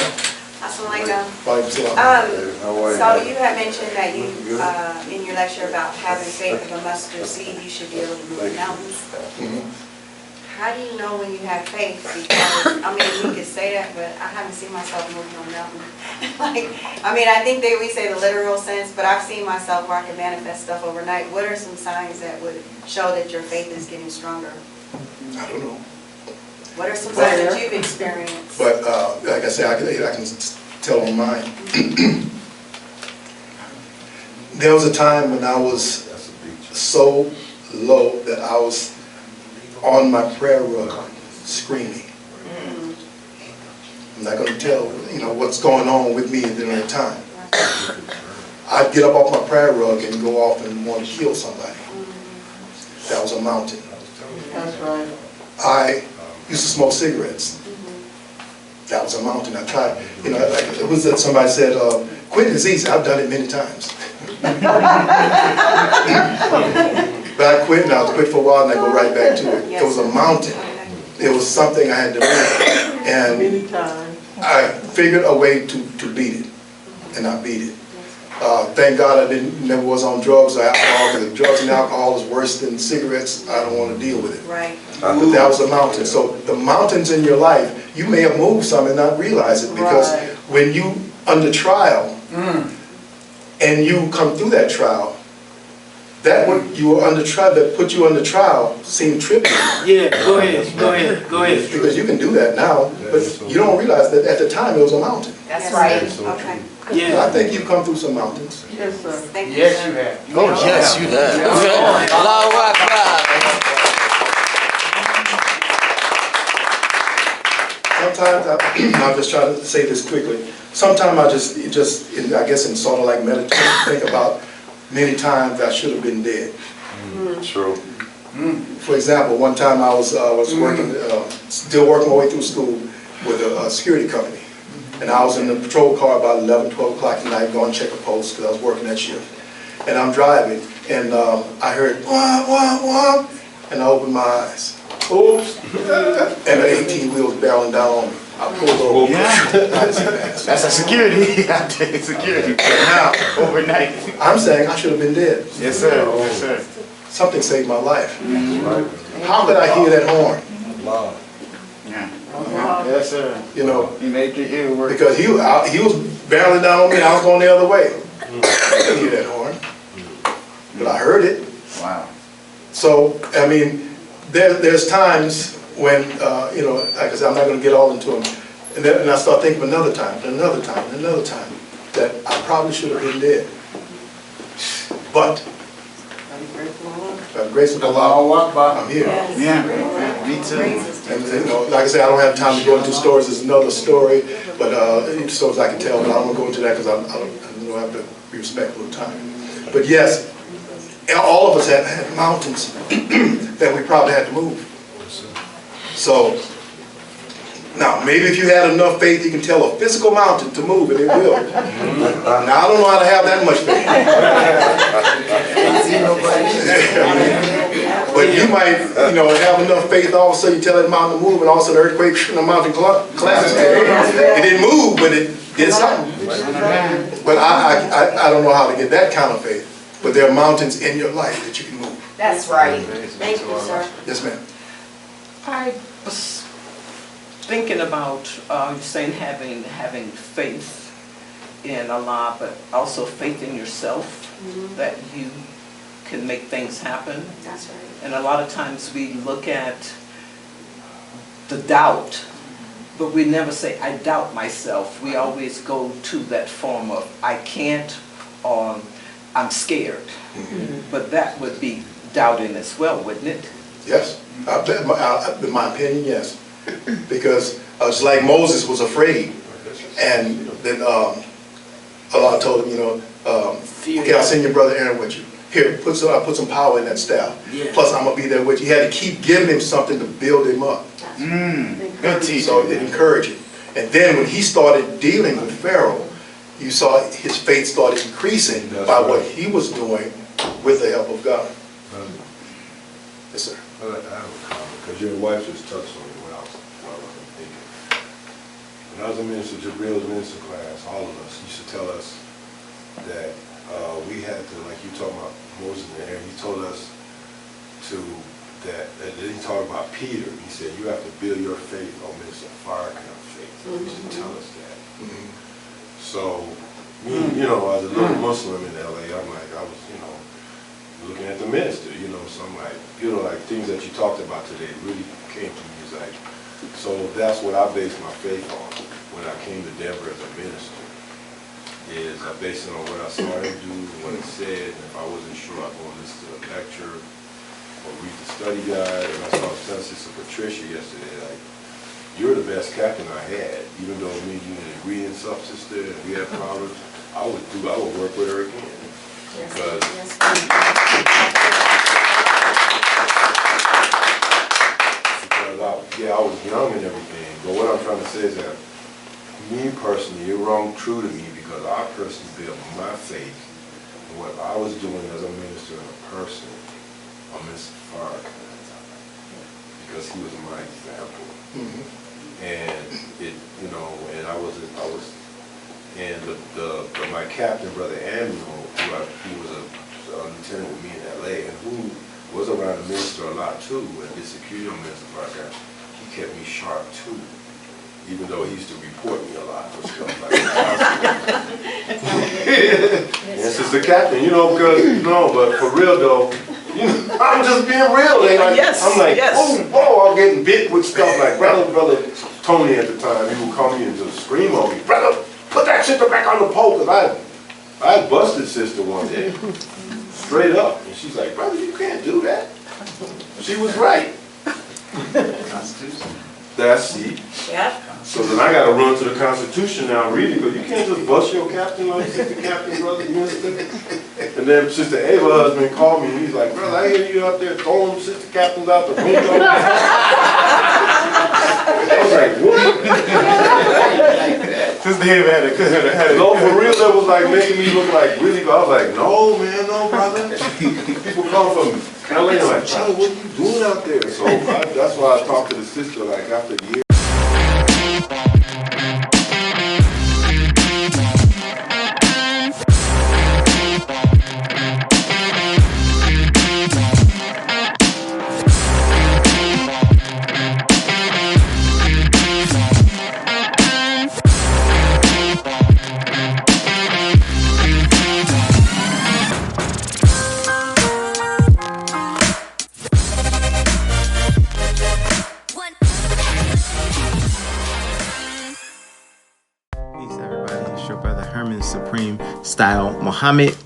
Assalamualaikum. So you had mentioned that you, in your lecture about having faith of a mustard seed, you should be able to move mountains. Mhm. How do you know when you have faith? Because, I mean, we could say that, but I haven't seen myself moving on a mountain. Like, I mean, I think we say the literal sense, but I've seen myself where I can manifest stuff overnight. What are some signs that would show that your faith is getting stronger? I don't know. What are some signs that you've experienced? But like I said, I can tell on mine. There was a time when I was so low that I was on my prayer rug screaming. I'm not going to tell, you know, what's going on with me during that time. I'd get up off my prayer rug and go off and want to kill somebody. That was a mountain. That's right. I used to smoke cigarettes. That was a mountain. I tried, you know, like it was that somebody said, quitting is easy. I've done it many times. But I quit and I quit for a while and I go right back to it. It was a mountain. It was something I had to do. And Many times. I figured a way to beat it, and I beat it. Thank God I never was on drugs or alcohol, because if drugs and alcohol is worse than cigarettes, I don't want to deal with it. Right. But that was a mountain. So the mountains in your life, you may have moved some and not realize it, because Right. when you under trial and you come through that trial, that what you were under trial, that put you under trial, seemed trivial. Yeah, go ahead. Because you can do that now, but you don't realize that at the time it was a mountain. That's right. Okay. Yeah. I think you've come through some mountains. Yes, sir. Thank you, Yes, sir. you have. Oh, yes, you have. Allahu Akbar. Sometimes, I'm just trying to say this quickly, sometimes I just, I guess in sort of like meditation, think about many times I should have been dead. True. For example, one time I was working, still working my way through school with a security company. And I was in the patrol car about 11, 12 o'clock at night, going to check a post because I was working that shift. And I'm driving, and I heard, wah, wah, wah, and I opened my eyes. Oops. And an 18 wheels barreling down on me. I pulled over. Yeah. That's a security. I take security. Now, Overnight. I'm saying I should have been dead. Yes, sir. Yes, sir. Something saved my life. How could I hear that horn? Wow. Yeah. Yes, sir. You know, He made your ear work. because he was barreling down on me and I was going the other way. I couldn't hear that horn, but I heard it. Wow. So, I mean, there's times when, you know, like I said, I'm not going to get all into them. And I start thinking another time, that I probably should have been dead. But, by the grace of Allah, I'm here. Yeah. Me too. And, you know, like I said, I don't have time to go into stories. There's another story, but stories I can tell, but I don't want to go into that because I don't have to be respectful of time. But yes, all of us have mountains that we probably had to move. So, now, maybe if you had enough faith, you can tell a physical mountain to move, and it will. Now, I don't know how to have that much faith. But you might, you know, have enough faith, all of a sudden you tell that mountain to move, and all of a sudden an earthquake and the mountain collapses. It didn't move, but it did something. But I don't know how to get that kind of faith. But there are mountains in your life that you can move. That's right. Thank you, sir. Yes, ma'am. I was thinking about you saying having faith in Allah, but also faith in yourself, that you can make things happen. That's right. And a lot of times we look at the doubt, but we never say, I doubt myself. We always go to that form of, I can't, or I'm scared. But that would be doubting as well, wouldn't it? Yes, in my opinion, yes. Because it's like Moses was afraid, and then Allah told him, okay, I'll send your brother Aaron with you. Here, I'll put some power in that staff. Yeah. Plus, I'm gonna be there with you. He had to keep giving him something to build him up. Good teaching. So it encouraged him. And then when he started dealing with Pharaoh, you saw his faith started increasing by what he was doing with the help of God. Yes, sir. I have a comment, because your wife just touched on it when I was thinking. When I was a minister, Jabril's minister class, all of us used to tell us that we had to, like you talking about Moses and Aaron, he told us that he talked about Peter. He said, you have to build your faith on Minister Farrakhan's faith. He used to tell us that. So, as a little Muslim in LA, I'm like, I was, looking at the minister, so I'm like, like things that you talked about today really came to me. It's like, so that's what I based my faith on when I came to Denver as a minister. Is I based it on what I saw him do, what it said, and if I wasn't sure, I'd go listen to a lecture or read the study guide. And I was telling Sister Patricia yesterday, like, you're the best captain I had, even though me and you didn't agree in stuff, sister, and we had problems. I would work with her again. Because I was young and everything, but what I'm trying to say is that me personally, you're wrong true to me, because I personally built my faith in what I was doing as a minister and a person on Mr. Farrakhan, because he was my example. And and I was and my captain, Brother Amul, who was a lieutenant with me in LA, and who was around the minister a lot too, and did security on Mr. Farrakhan, he kept me sharp too. Even though he used to report me a lot for stuff like that. And Sister Captain, because, but for real though, I'm just being real. I'm like, oh, I'm getting bit with stuff like brother Tony at the time, he would come in and just scream on me, brother, put that sister back on the pole, because I busted sister one day, straight up. And she's like, brother, you can't do that. She was right. That's it. Yeah. So then I got to run to the Constitution now and read it, because you can't just bust your captain like Sister Captain, brother, minister. And then Sister Ava's husband called me and he's like, brother, I hear you out there throwing Sister Captains out the window. I was like, what? Sister Ava had a No, for real, that was like making me look like really good. I was like, no, man, no, brother. People come from LA and like, brother, what are you doing out there? So that's why I talked to the sister like after the year. Supreme Style Muhammad.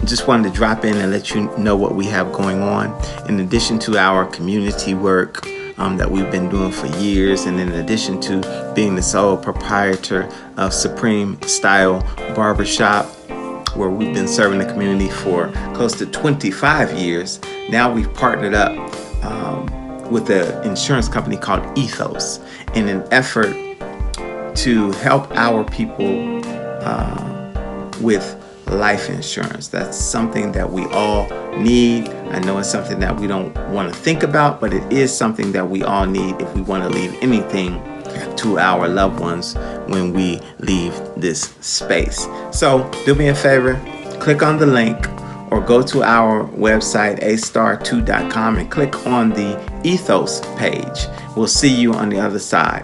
Just wanted to drop in and let you know what we have going on. In addition to our community work that we've been doing for years, and in addition to being the sole proprietor of Supreme Style Barbershop, where we've been serving the community for close to 25 years, now we've partnered up with an insurance company called Ethos in an effort to help our people with life insurance. That's something that we all need. I know it's something that we don't want to think about, but it is something that we all need if we want to leave anything to our loved ones when we leave this space. So do me a favor, click on the link or go to our website astar2.com and click on the Ethos page. We'll see you on the other side.